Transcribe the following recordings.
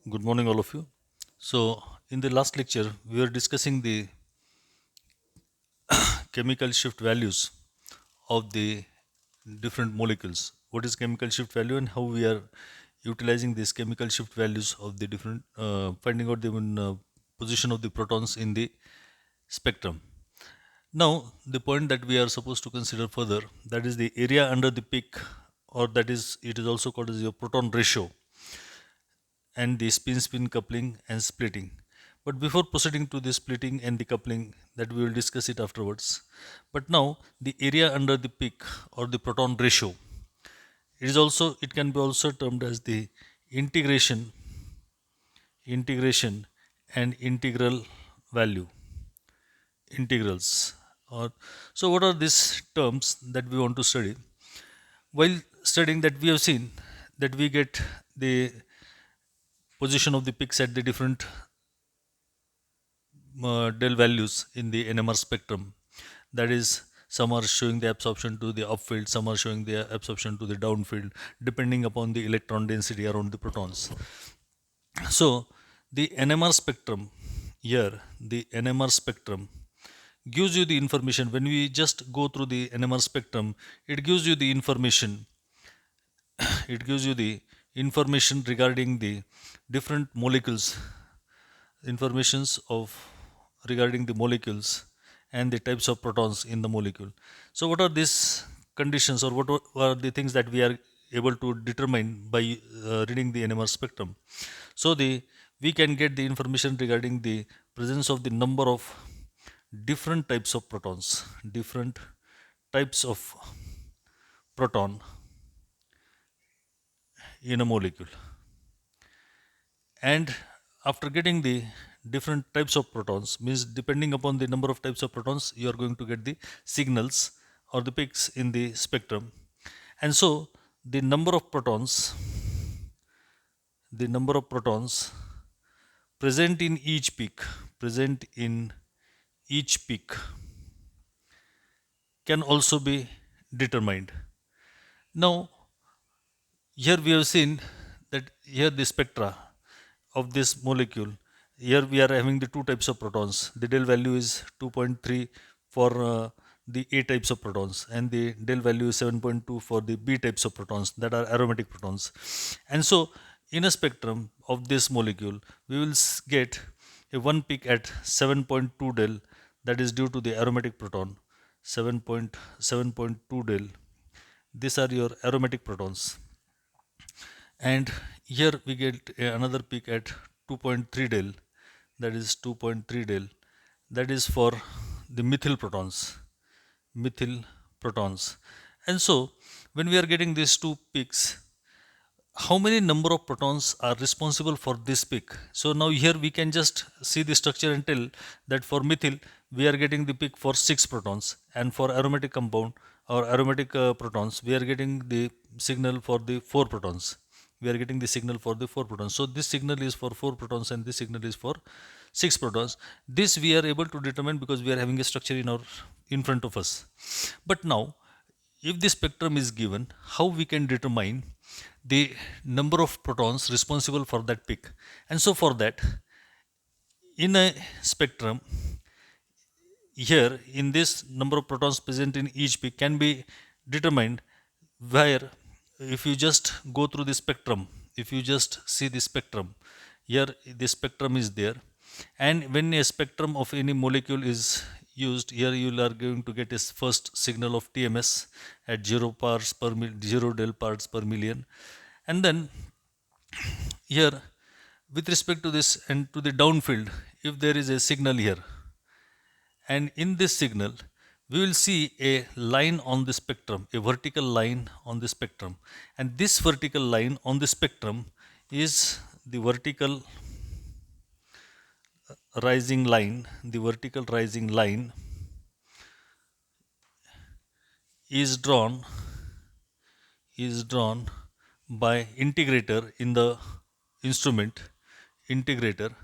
Good morning, all of you. So, in the last lecture, we were discussing the chemical shift values of the different molecules. What is chemical shift value and how we are utilizing these chemical shift values of the different, finding out the position of the protons in the spectrum. Now, the point that we are supposed to consider further, that is the area under the peak, or that is, it is also called as your proton ratio, and the spin-spin coupling and splitting. But before proceeding to the splitting and the coupling, that we will discuss it afterwards. But now the area under the peak or the proton ratio, it can be also termed as the integration, integration and integral value, integrals. Or so what are these terms that we want to study? While studying that, we have seen that we get the position of the peaks at the different del values in the NMR spectrum. That is, some are showing the absorption to the upfield, some are showing the absorption to the downfield, depending upon the electron density around the protons. So, the NMR spectrum here, the NMR spectrum gives you the information. When we just go through the NMR spectrum, it gives you the information. It gives you the information regarding the different molecules, informations of regarding the molecules and the types of protons in the molecule. So what are these conditions, or what are the things that we are able to determine by reading the NMR spectrum? So the we can get the information regarding the presence of the number of different types of protons, different types of proton in a molecule. And after getting the different types of protons, means depending upon the number of types of protons, you are going to get the signals or the peaks in the spectrum. And so the number of protons, the number of protons present in each peak, present in each peak can also be determined. Now, here we have seen that here the spectra of this molecule, here we are having the two types of protons. The del value is 2.3 for the A types of protons, and the del value is 7.2 for the B types of protons, that are aromatic protons. And so in a spectrum of this molecule, we will get a one peak at 7.2 del, that is due to the aromatic proton. 7.2 del, these are your aromatic protons. And here we get another peak at 2.3 del, that is 2.3 del, that is for the methyl protons, methyl protons. And so when we are getting these two peaks, how many number of protons are responsible for this peak? So now here we can just see the structure and tell that for methyl we are getting the peak for 6 protons, and for aromatic compound or aromatic protons we are getting the signal for the 4 protons. We are getting the signal for the 4 protons. So this signal is for 4 protons and this signal is for 6 protons. This we are able to determine because we are having a structure in front of us. But now, if the spectrum is given, how we can determine the number of protons responsible for that peak? And so for that, in a spectrum, here in this number of protons present in each peak can be determined, where if you just go through the spectrum, if you just see the spectrum, here the spectrum is there, and when a spectrum of any molecule is used, here you are going to get a first signal of TMS at 0 del parts per million. And then here, with respect to this and to the downfield, if there is a signal here, and in this signal we will see a line on the spectrum, a vertical line on the spectrum, and this vertical line on the spectrum is the vertical rising line. The vertical rising line is drawn by integrator in the instrument, integrator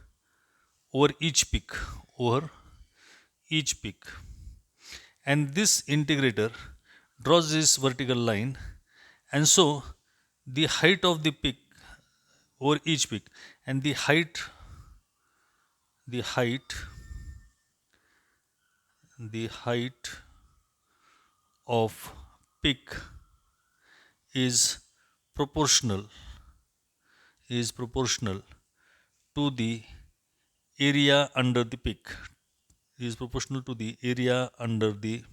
over each peak, over each peak. And this integrator draws this vertical line, and so the height of the peak over each peak, and the height the height of peak is proportional proportional to the area under the peak, is proportional to the area under the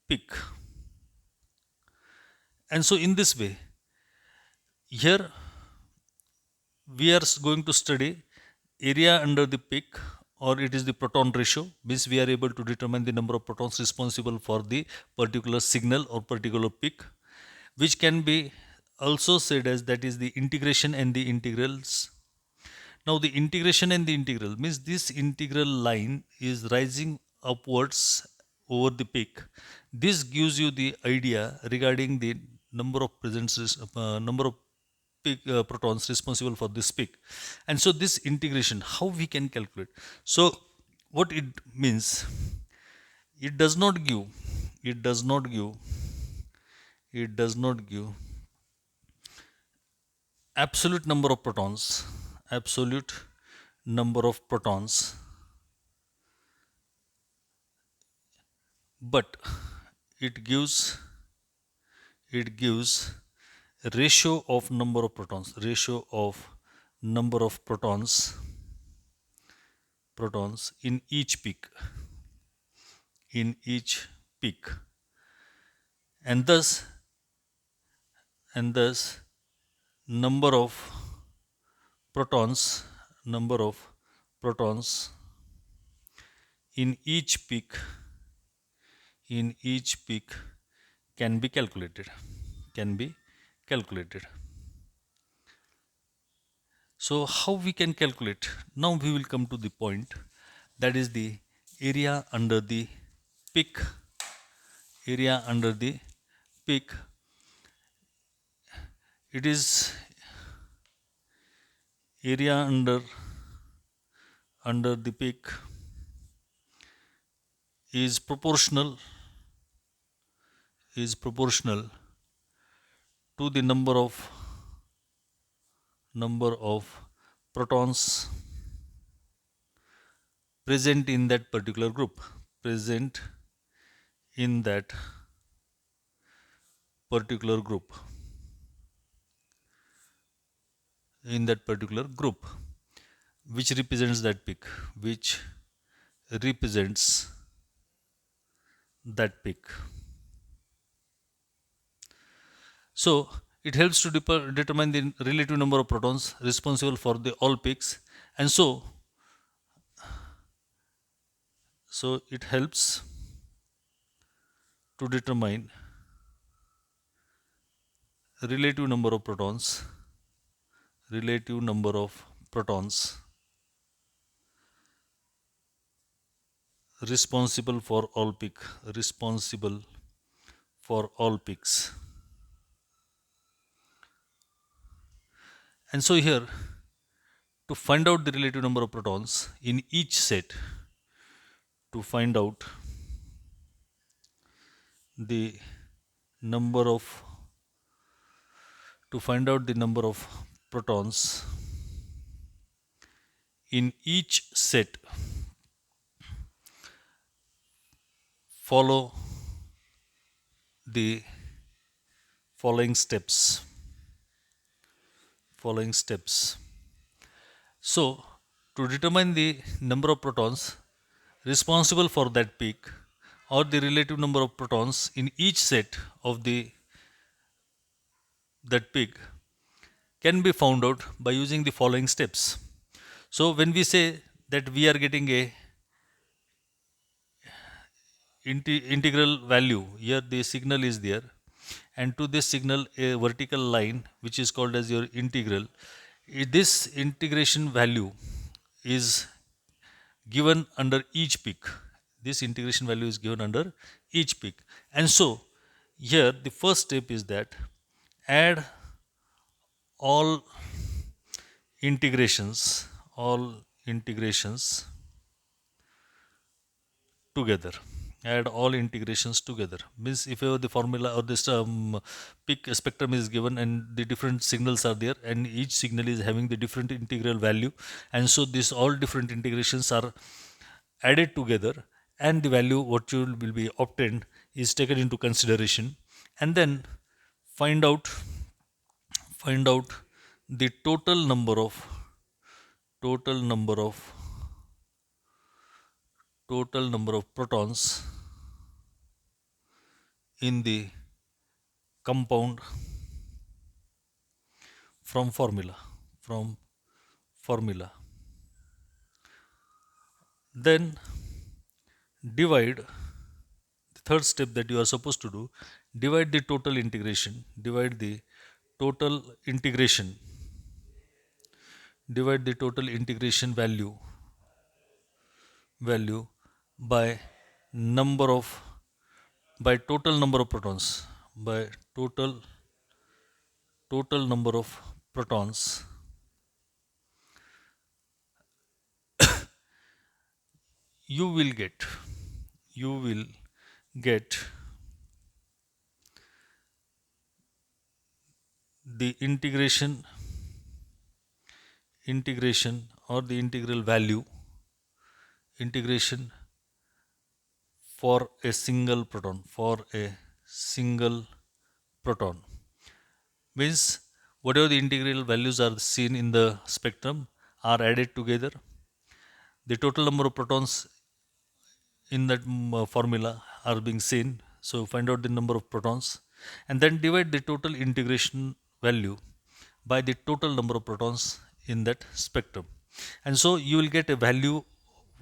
peak. And so in this way, here we are going to study area under the peak, or it is the proton ratio, means we are able to determine the number of protons responsible for the particular signal or particular peak, which can be also said as that is the integration and the integrals. Now the integration and the integral means this integral line is rising upwards over the peak. This gives you the idea regarding the number of number of peak protons responsible for this peak. And so this integration, how we can calculate? So what it means, it does not give it does not give it does not give absolute number of protons, absolute number of protons, but it gives ratio of number of protons, in each peak, in each peak, and thus number of protons number of protons in each peak can be calculated, can be calculated. So how we can calculate? Now we will come to the point, that is the area under the peak. Area under the peak, it is area under the peak is proportional to the number of protons present in that particular group, present in that particular group, which represents that peak, which represents that peak. So it helps to determine the relative number of protons responsible for the all peaks, and so it helps to determine relative number of protons, responsible for all peaks. And so here, to find out the relative number of protons in each set, to find out the number of protons in each set, follow the following steps. So to determine the number of protons responsible for that peak, or the relative number of protons in each set of that peak, can be found out by using the following steps. So when we say that we are getting a integral value, here the signal is there, and to this signal a vertical line which is called as your integral, this integration value is given under each peak. This integration value is given under each peak. And so here the first step is that add all integrations together. add all integrations together. Means if you have the formula or this peak spectrum is given and the different signals are there and each signal is having the different integral value, and so these all different integrations are added together and the value what you will be obtained is taken into consideration, and then find out find out the total number of total number of protons in the compound from formula. Then divide the third step that you are supposed to do, divide the total integration value by number of by total number of protons by total number of protons you will get you will get the integration or the integration for a single proton. Means whatever the integral values are seen in the spectrum are added together, the total number of protons in that formula are being seen, so find out the number of protons and then divide the total integration value by the total number of protons in that spectrum, and so you will get a value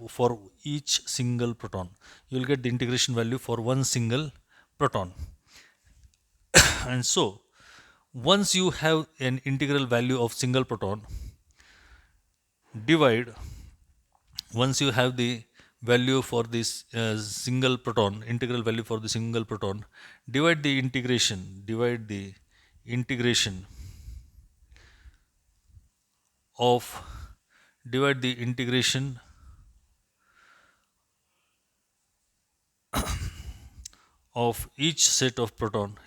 for each single proton. You will get the integration value for one single proton. And so once you have an integral value of single proton, divide once you have the value for this single proton, integral value for the single proton, divide the integration of divide the integration of each set of proton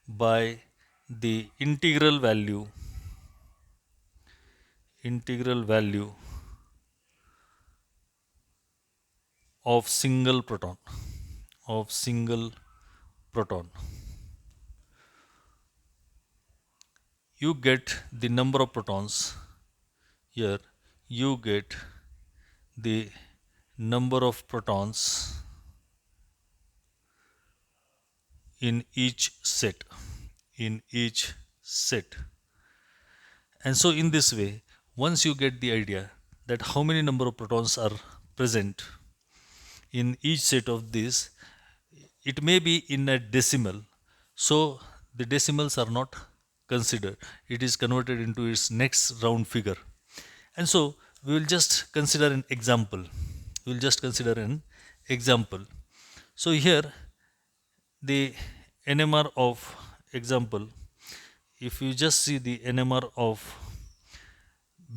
by the integral value of single proton. You get the number of protons here. You get the number of protons in each set. And so in this way, once you get the idea that how many number of protons are present in each set of these, it may be in a decimal, so the decimals are not considered. It is converted into its next round figure. And so we will just consider an example. So here the NMR of example, if you just see the NMR of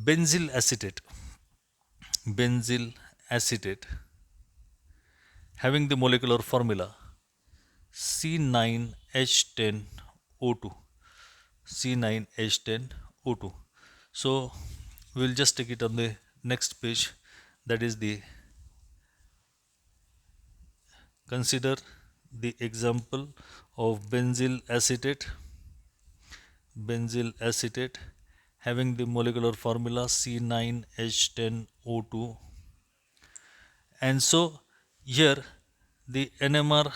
benzyl acetate having the molecular formula C9H10O2. C9H10O2. So we'll just take it on the next page. That is the consider the example of benzyl acetate having the molecular formula C9H10O2, and so here the NMR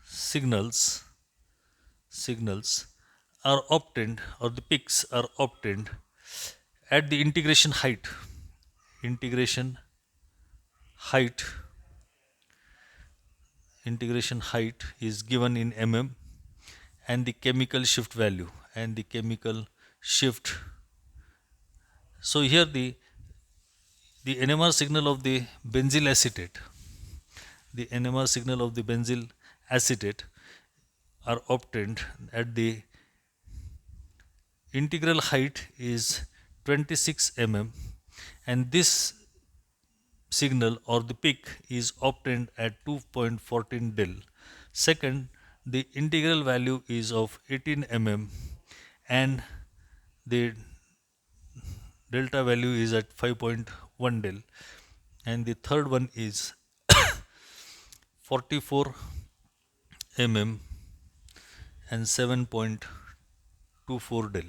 signals are obtained, or the peaks are obtained at the integration height is given in mm, and the chemical shift value so here the NMR signal of the benzyl acetate are obtained at the integral height is 26 mm, and this signal or the peak is obtained at 2.14 del. Second, the integral value is of 18 mm and the delta value is at 5.1 del. And the third one is 44 mm and 7.24 del.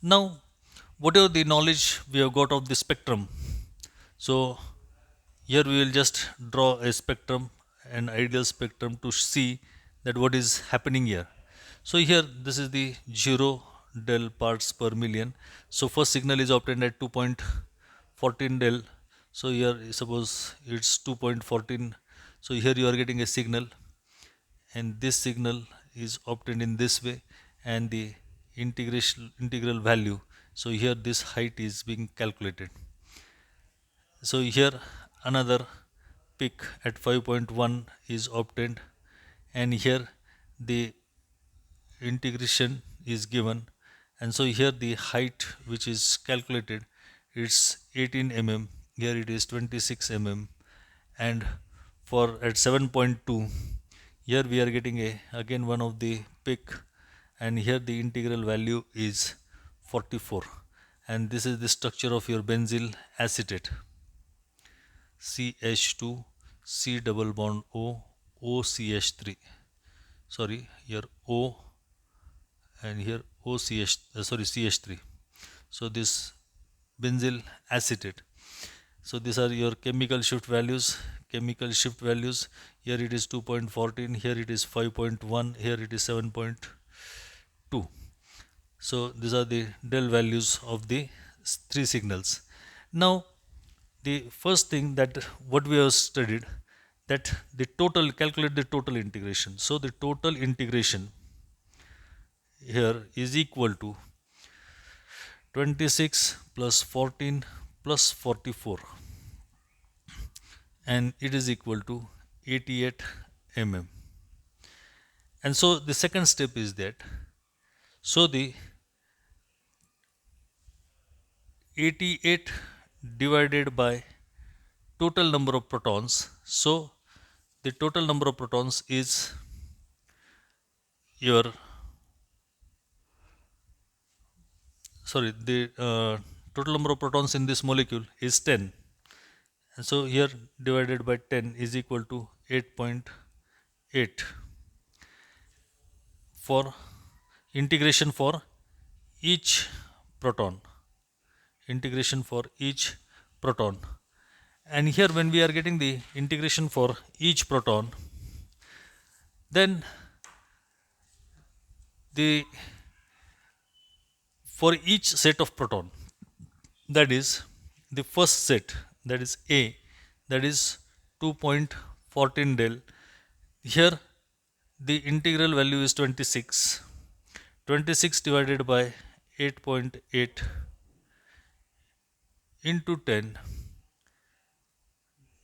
Now, whatever the knowledge we have got of the spectrum, so here we will just draw a spectrum, an ideal spectrum to see that what is happening here. So here this is the 0 del parts per million. So first signal is obtained at 2.14 del. So here suppose it's 2.14. So here you are getting a signal and this signal is obtained in this way and the integral value. So here this height is being calculated. So here another peak at 5.1 is obtained and here the integration is given, and so here the height which is calculated, it's 18 mm, here it is 26 mm, and for at 7.2 here we are getting a again one of the peak, and here the integral value is 44, and this is the structure of your benzyl acetate. CH2 C double bond O OCH3, sorry here O and here OCH sorry CH3. So this benzyl acetate. So these are your chemical shift values. Chemical shift values, here it is 2.14, here it is 5.1, here it is 7.2. So these are the del values of the three signals. Now the first thing that what we have studied, that the total, calculate the total integration. So the total integration here is equal to 26 plus 14 plus 44, and it is equal to 88 mm. And so the second step is that, so the 88 divided by total number of protons, so the total number of protons is your the total number of protons in this molecule is 10, and so here divided by 10 is equal to 8.8 for integration for each proton, integration for each proton. And here when we are getting the integration for each proton, then the for each set of proton, that is the first set, that is A, that is 2.14 del, here the integral value is 26, 26 divided by 8.8 into 10,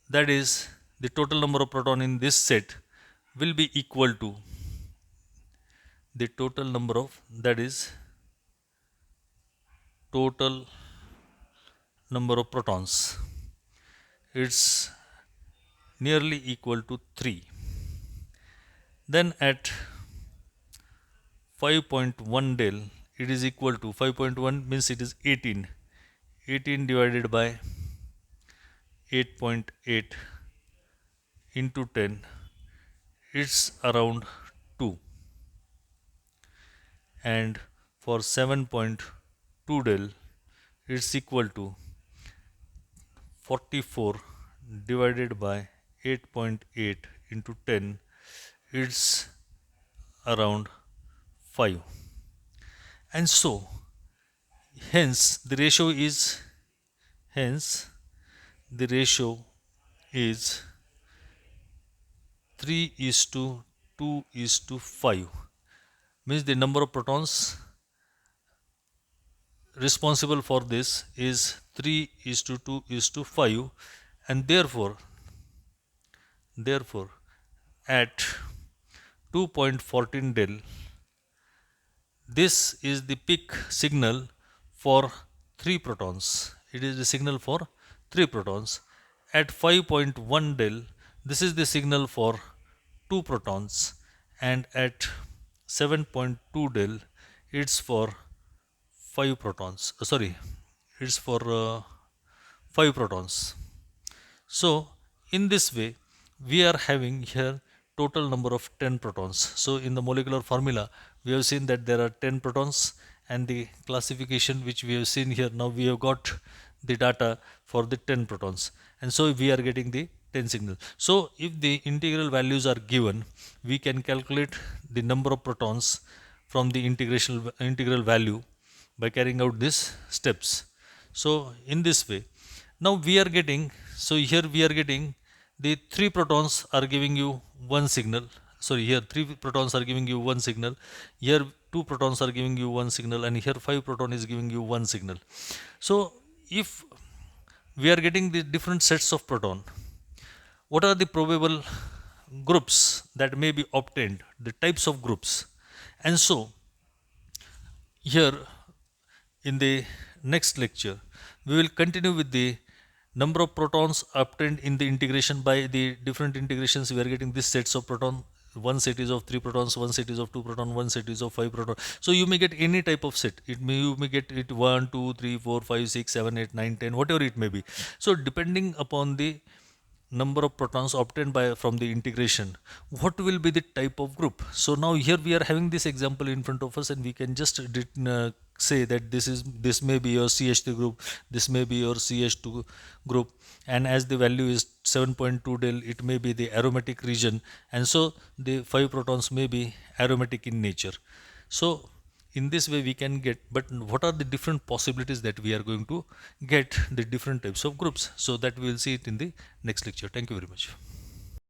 that is the total number of proton in this set will be equal to the total number of, that is total number of protons, it's nearly equal to 3. Then at 5.1 del, it is equal to 5.1 means it is 18, 18 divided by 8.8 into 10, it's around 2, and for 7.2 del, it's equal to 44 divided by 8.8 into 10, it's around 5. And so hence the ratio is, hence the ratio is 3 is to 2 is to 5, means the number of protons responsible for this is 3 is to 2 is to 5, and therefore at 2.14 del, this is the peak signal for 3 protons, it is the signal for 3 protons, at 5.1 del, this is the signal for 2 protons, and at 7.2 del, it's for 5 protons. Sorry, it's for 5 protons. So in this way, we are having here total number of 10 protons. So in the molecular formula, we have seen that there are 10 protons, and the classification which we have seen here, now we have got the data for the 10 protons, and so we are getting the 10 signal. So if the integral values are given, we can calculate the number of protons from the integral value by carrying out these steps. So in this way, now we are getting, so here we are getting the 3 protons are giving you one signal. Sorry, here 3 protons are giving you one signal, here 2 protons are giving you one signal, and here 5 proton is giving you one signal. So if we are getting the different sets of proton, what are the probable groups that may be obtained, the types of groups? And so here in the next lecture, we will continue with the number of protons obtained in the integration. By the different integrations, we are getting this sets of proton. One set is of 3 protons, one set is of 2 proton, one set is of 5 proton. So you may get any type of set. You may get it 1, 2, 3, 4, 5, 6, 7, 8, 9, 10, whatever it may be. So depending upon the number of protons obtained by from the integration, what will be the type of group? So now here we are having this example in front of us, and we can just say that this may be your CH3 group, this may be your CH2 group, and as the value is 7.2 del, it may be the aromatic region, and so the 5 protons may be aromatic in nature. So in this way we can get, but what are the different possibilities that we are going to get the different types of groups? So that we will see it in the next lecture. Thank you very much.